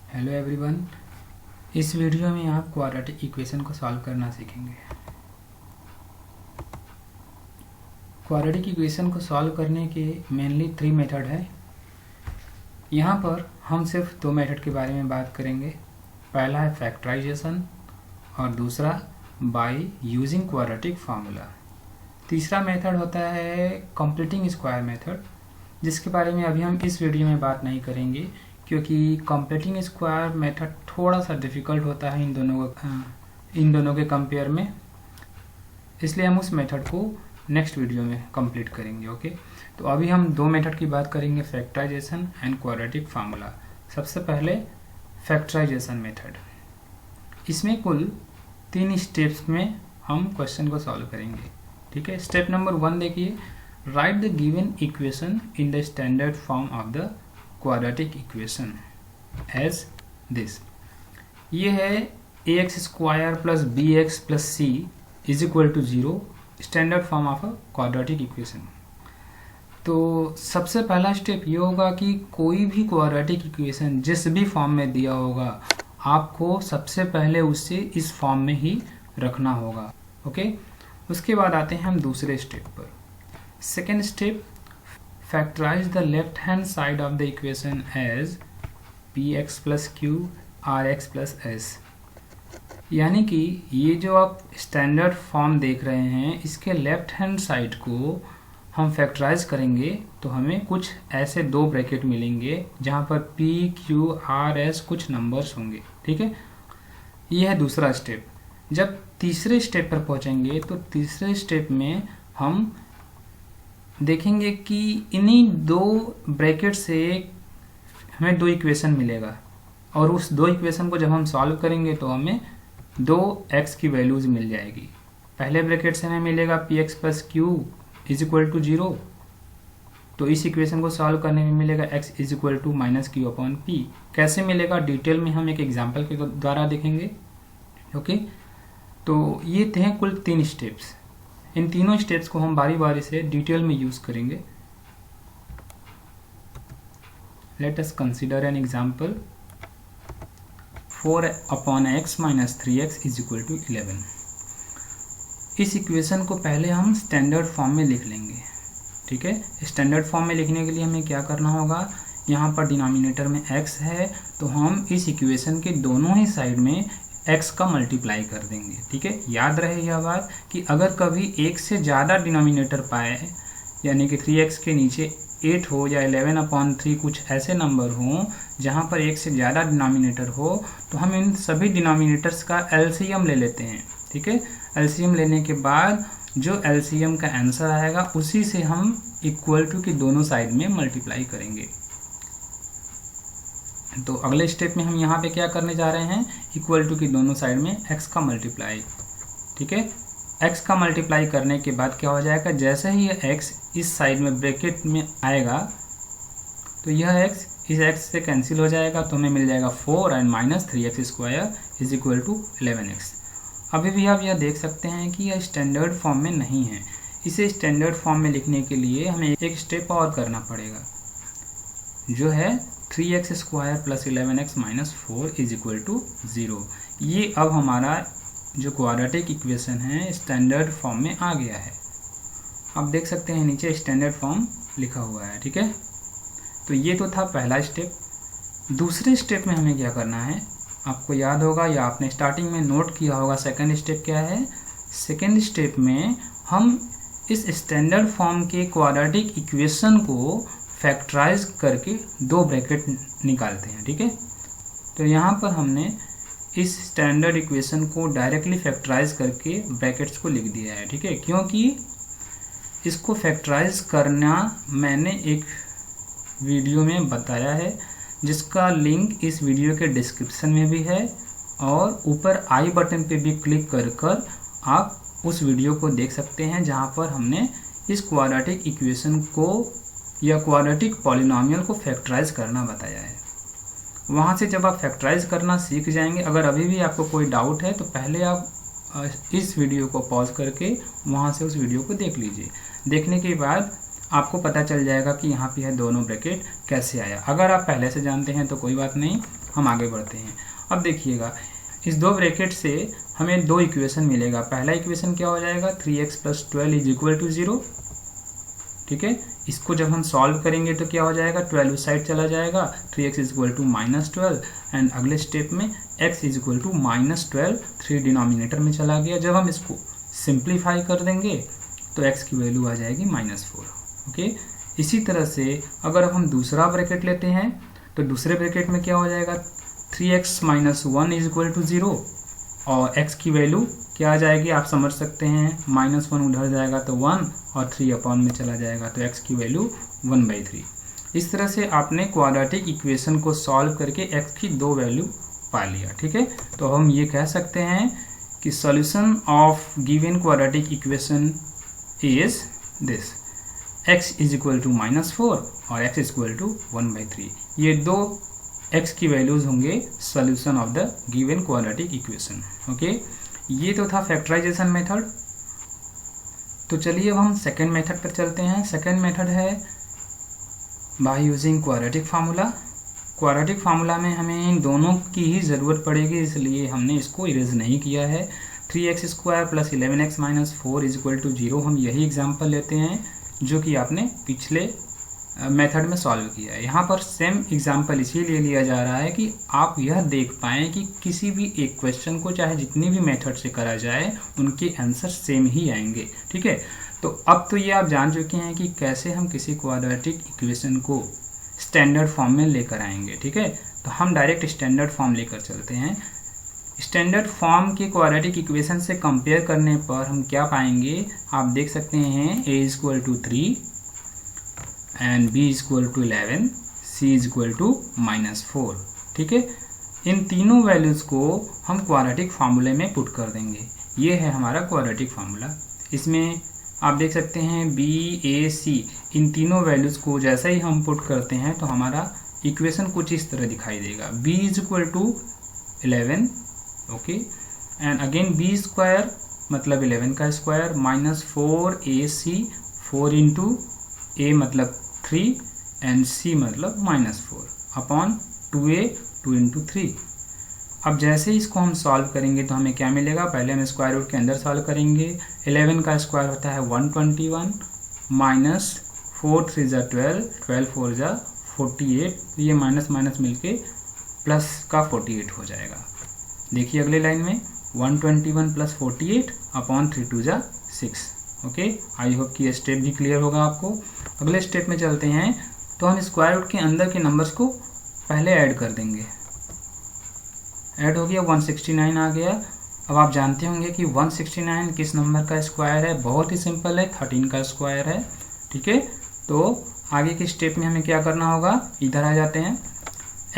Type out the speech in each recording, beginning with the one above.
Hello everyone. इस video में आप क्वाड्रेटिक इक्वेशन को सॉल्व करना सीखेंगे। क्वाड्रेटिक इक्वेशन को सॉल्व करने के मेनली 3 मेथड है। यहाँ पर हम सिर्फ 2 मेथड के बारे में बात करेंगे। पहला है फैक्टराइजेशन और दूसरा बाय यूजिंग क्वाड्रेटिक फार्मूला। तीसरा मेथड होता है कंप्लीटिंग स्क्वायर मेथड, जिसके बारे में अभी हम इस वीडियो में बात नहीं करेंगे क्योंकि कंप्लीटिंग स्क्वायर मेथड थोड़ा सा डिफ़िकल्ट होता है इन दोनों के कंपेयर में, इसलिए हम उस मेथड को नेक्स्ट वीडियो में कंप्लीट करेंगे। ओके, तो अभी हम 2 मेथड की बात करेंगे, फैक्टराइजेशन एंड क्वाड्रेटिक फार्मूला। सबसे पहले फैक्टराइजेशन मेथड। इसमें कुल 3 स्टेप्स में हम क्वेश्चन को सॉल्व करेंगे। ठीक है, स्टेप नंबर 1 देखिए, write the given equation in the standard form of the quadratic equation as this. ये है ax square plus B X plus C is equal to 0, standard form of a quadratic equation. तो सबसे पहला step ये होगा कि कोई भी क्वाड्रेटिक इक्वेशन जिस भी फॉर्म में दिया होगा आपको सबसे पहले उससे इस फॉर्म में ही रखना होगा। ओके, उसके बाद आते हैं हम दूसरे स्टेप पर। Second step, factorize the left hand side of the equation as px plus q rx plus s। यानी कि ये जो आप स्टैंडर्ड फॉर्म देख रहे हैं, इसके लेफ्ट हैंड साइड को हम फैक्टराइज करेंगे तो हमें कुछ ऐसे 2 ब्रैकेट मिलेंगे जहाँ पर p q r s कुछ नंबर्स होंगे। ठीक है, ये है दूसरा स्टेप। जब तीसरे स्टेप पर पहुँचेंगे तो तीसरे स्टेप में हम देखेंगे कि इन्हीं 2 ब्रैकेट से हमें 2 इक्वेशन मिलेगा और उस 2 इक्वेशन को जब हम सॉल्व करेंगे तो हमें 2x की वैल्यूज मिल जाएगी। पहले ब्रैकेट से हमें मिलेगा px plus Q is equal to 0, तो इस इक्वेशन को सॉल्व करने में मिलेगा x is equal to minus Q upon P. कैसे मिलेगा डिटेल में हम एक एग्जाम्पल के द्वारा देखेंगे। ओके, तो ये थे कुल 3 स्टेप्स। इन तीनों स्टेप्स को हम बारी बारी से डिटेल में यूज करेंगे। Let us consider an example, 4 upon X minus 3x is equal to 11। इस इक्वेशन को पहले हम स्टैंडर्ड फॉर्म में लिख लेंगे। ठीक है, स्टैंडर्ड फॉर्म में लिखने के लिए हमें क्या करना होगा, यहाँ पर डिनोमिनेटर में x है तो हम इस इक्वेशन के दोनों ही साइड में x का मल्टीप्लाई कर देंगे। ठीक है, याद रहे यह बात कि अगर कभी एक से ज़्यादा डिनोमिनेटर पाए, यानी कि 3x के नीचे 8 हो या 11/3 कुछ ऐसे नंबर हों जहाँ पर एक से ज़्यादा डिनोमिनेटर हो, तो हम इन सभी डिनोमिनेटर्स का एलसीएम ले लेते हैं। ठीक है, एलसीएम लेने के बाद जो एलसीएम का आंसर आएगा उसी से हम इक्वल टू की दोनों साइड में मल्टीप्लाई करेंगे। तो अगले स्टेप में हम यहाँ पे क्या करने जा रहे हैं, इक्वल टू की दोनों साइड में x का मल्टीप्लाई। ठीक है, x का मल्टीप्लाई करने के बाद क्या हो जाएगा, जैसे ही ये x इस साइड में ब्रैकेट में आएगा तो यह x इस x से कैंसिल हो जाएगा, तो हमें मिल जाएगा 4 and minus 3x square is equal to 11x। अभी भी आप यह देख सकते हैं कि यह स्टैंडर्ड फॉर्म में नहीं है। इसे स्टैंडर्ड फॉर्म में लिखने के लिए हमें एक स्टेप और करना पड़ेगा, जो है 3x square plus 11x minus 4 is equal to 0। ये अब हमारा जो क्वाड्रेटिक इक्वेशन है स्टैंडर्ड फॉर्म में आ गया है। आप देख सकते हैं नीचे स्टैंडर्ड फॉर्म लिखा हुआ है। ठीक है, तो ये तो था पहला स्टेप। दूसरे स्टेप में हमें क्या करना है, आपको याद होगा या आपने स्टार्टिंग में नोट किया होगा, सेकेंड स्टेप क्या है। सेकेंड स्टेप में हम इस स्टैंडर्ड फॉर्म के क्वाड्रेटिक इक्वेशन को फैक्टराइज करके 2 ब्रैकेट निकालते हैं। ठीक है, तो यहाँ पर हमने इस स्टैंडर्ड इक्वेशन को डायरेक्टली फैक्टराइज करके ब्रैकेट्स को लिख दिया है। ठीक है, क्योंकि इसको फैक्टराइज करना मैंने एक वीडियो में बताया है, जिसका लिंक इस वीडियो के डिस्क्रिप्शन में भी है और ऊपर आई बटन पे भी क्लिक कर आप उस वीडियो को देख सकते हैं, जहाँ पर हमने इस क्वाड्रेटिक इक्वेशन को या क्वाड्रेटिक पॉलिनोमियल को फैक्टराइज करना बताया है। वहाँ से जब आप फैक्टराइज करना सीख जाएंगे, अगर अभी भी आपको कोई डाउट है तो पहले आप इस वीडियो को पॉज करके वहाँ से उस वीडियो को देख लीजिए। देखने के बाद आपको पता चल जाएगा कि यहाँ पे है दोनों ब्रैकेट कैसे आया। अगर आप पहले से जानते हैं तो कोई बात नहीं, हम आगे बढ़ते हैं। अब देखिएगा इस दो ब्रैकेट से हमें दो इक्वेशन मिलेगा। पहला इक्वेशन क्या हो जाएगा, 3x + 12 इज इक्वल टू 0। ठीक है, इसको जब हम सॉल्व करेंगे तो क्या हो जाएगा, 12 उस साइड चला जाएगा, 3x is equal to -12 and अगले स्टेप में x is equal to -12, 3 denominator में चला गया। जब हम इसको सिंप्लीफाई कर देंगे तो x की वैल्यू आ जाएगी -4। ओके, इसी तरह से अगर अब हम दूसरा ब्रैकेट लेते हैं तो दूसरे ब्रैकेट में क्या हो जाएगा, 3x - 1 इज इक्वल टू 0 और x की वैल्यू क्या आ जाएगी, आप समझ सकते हैं, -1 उधर जाएगा तो 1 और 3 अपॉन में चला जाएगा तो x की वैल्यू 1/3। इस तरह से आपने क्वाड्रेटिक इक्वेशन को सॉल्व करके x की दो वैल्यू पा लिया। ठीक है, तो हम ये कह सकते हैं कि solution of given quadratic equation is this, x is equal to -4 और x इज इक्वल टू 1/3। ये दो x की वैल्यूज होंगे solution of the given quadratic equation. Okay, ये तो था फैक्टराइजेशन मेथड। तो चलिए अब हम सेकेंड मेथड पर चलते हैं। सेकेंड मेथड है by using quadratic formula. Quadratic formula में हमें इन दोनों की ही ज़रूरत पड़ेगी, इसलिए हमने इसको इरेज नहीं किया है। 3x² + 11x - 4 is equal to 0, हम यही एग्जाम्पल लेते हैं जो कि आपने पिछले मेथड में सॉल्व किया है। यहाँ पर सेम एग्जाम्पल इसीलिए लिया जा रहा है कि आप यह देख पाएँ कि किसी भी एक क्वेश्चन को चाहे जितनी भी मेथड से करा जाए उनके आंसर सेम ही आएंगे। ठीक है, तो अब तो ये आप जान चुके हैं कि कैसे हम किसी क्वाड्रेटिक इक्वेशन को स्टैंडर्ड फॉर्म में लेकर आएंगे। ठीक है, तो हम डायरेक्ट स्टैंडर्ड फॉर्म लेकर चलते हैं। स्टैंडर्ड फॉर्म के क्वाड्रेटिक इक्वेशन से कंपेयर करने पर हम क्या पाएंगे, आप देख सकते हैं a equal to 3 and b equal to 11, c equal to -4। ठीक है, इन तीनों वैल्यूज़ को हम क्वाड्रेटिक फार्मूले में पुट कर देंगे। ये है हमारा क्वाड्रेटिक फार्मूला। इसमें आप देख सकते हैं b, a, c इन तीनों वैल्यूज़ को जैसे ही हम पुट करते हैं तो हमारा इक्वेशन कुछ इस तरह दिखाई देगा, b is equal to 11, okay, and again b square मतलब 11 का स्क्वायर -4ac, 4 इंटू a मतलब 3 एंड c मतलब -4 अपॉन 2a, 2 इंटू 3। अब जैसे इसको हम सॉल्व करेंगे तो हमें क्या मिलेगा, पहले हम स्क्वायर रूट के अंदर सॉल्व करेंगे। 11 का स्क्वायर होता है 121 माइनस 4 3 = 12, 12 4 = 48, ये माइनस माइनस मिलके प्लस का 48 हो जाएगा। देखिए अगले लाइन में 121 + 48 अपॉन 3 2 = 6। ओके, आई होप कि ये स्टेप भी क्लियर होगा आपको। अगले स्टेप में चलते हैं तो हम स्क्वायर रूट के अंदर के नंबर्स को पहले ऐड कर देंगे। ऐड हो गया, 169 आ गया। अब आप जानते होंगे कि 169 किस नंबर का स्क्वायर है, बहुत ही सिंपल है, 13 का स्क्वायर है। ठीक है, तो आगे के स्टेप में हमें क्या करना होगा, इधर आ जाते हैं।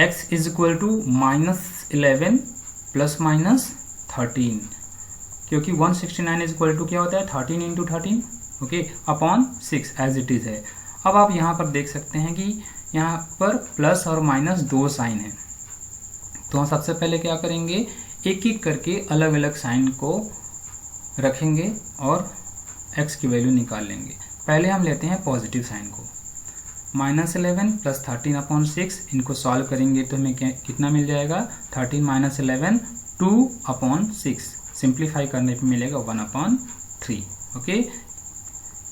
x इज इक्वल टू -11 ± 13, क्योंकि 169 इज इक्वल टू क्या होता है 13 into 13, okay, upon 6 as it is है। अब आप यहाँ पर देख सकते हैं कि यहाँ पर प्लस और माइनस दो साइन है, तो हम सबसे पहले क्या करेंगे, एक एक करके अलग अलग साइन को रखेंगे और x की वैल्यू निकाल लेंगे। पहले हम लेते हैं पॉजिटिव साइन को, -11 + 13 अपॉन 6, इनको सॉल्व करेंगे तो हमें कितना मिल जाएगा, 13 - 11 2 अपॉन 6, सिंप्लीफाई करने पे मिलेगा 1/3। ओके,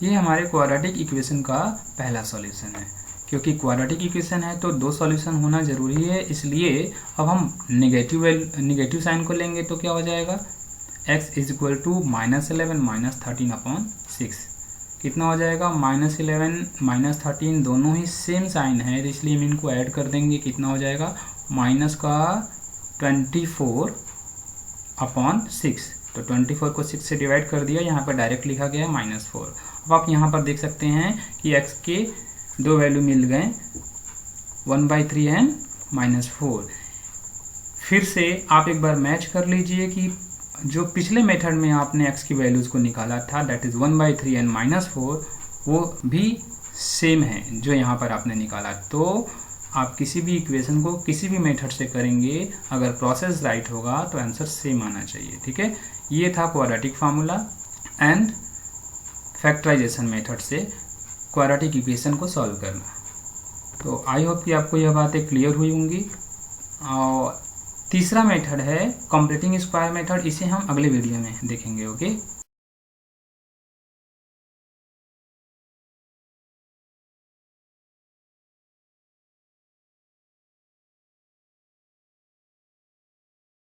ये हमारे क्वाड्रेटिक इक्वेशन का पहला सॉल्यूशन है। क्योंकि क्वाड्रेटिक इक्वेशन है तो दो सॉल्यूशन होना जरूरी है, इसलिए अब हम नेगेटिव साइन को लेंगे तो क्या हो जाएगा, x is equal to -11 - 13 upon 6, कितना हो जाएगा, -11 - 13 दोनों ही सेम साइन है, इसलिए हम इनको ऐड कर देंगे, कितना हो जाएगा, माइनस का 24 अपॉन 6, तो 24 को 6 से डिवाइड कर दिया, यहाँ पर डायरेक्ट लिखा गया है -4। अब आप यहाँ पर देख सकते हैं कि x के दो वैल्यू मिल गए, 1/3 एंड -4। फिर से आप एक बार मैच कर लीजिए कि जो पिछले मेथड में आपने x की वैल्यूज को निकाला था, दैट इज 1/3 एंड -4, वो भी सेम है जो यहाँ पर आपने निकाला। तो आप किसी भी इक्वेशन को किसी भी मेथड से करेंगे, अगर प्रोसेस राइट होगा तो आंसर सेम आना चाहिए। ठीक है, ये था quadratic formula and factorisation method से क्वाड्रेटिक इक्वेशन को सॉल्व करना। तो आई होप कि आपको यह बातें क्लियर हुई होंगी। और तीसरा मेथड है कंप्लीटिंग स्क्वायर मेथड, इसे हम अगले वीडियो में देखेंगे। ओके।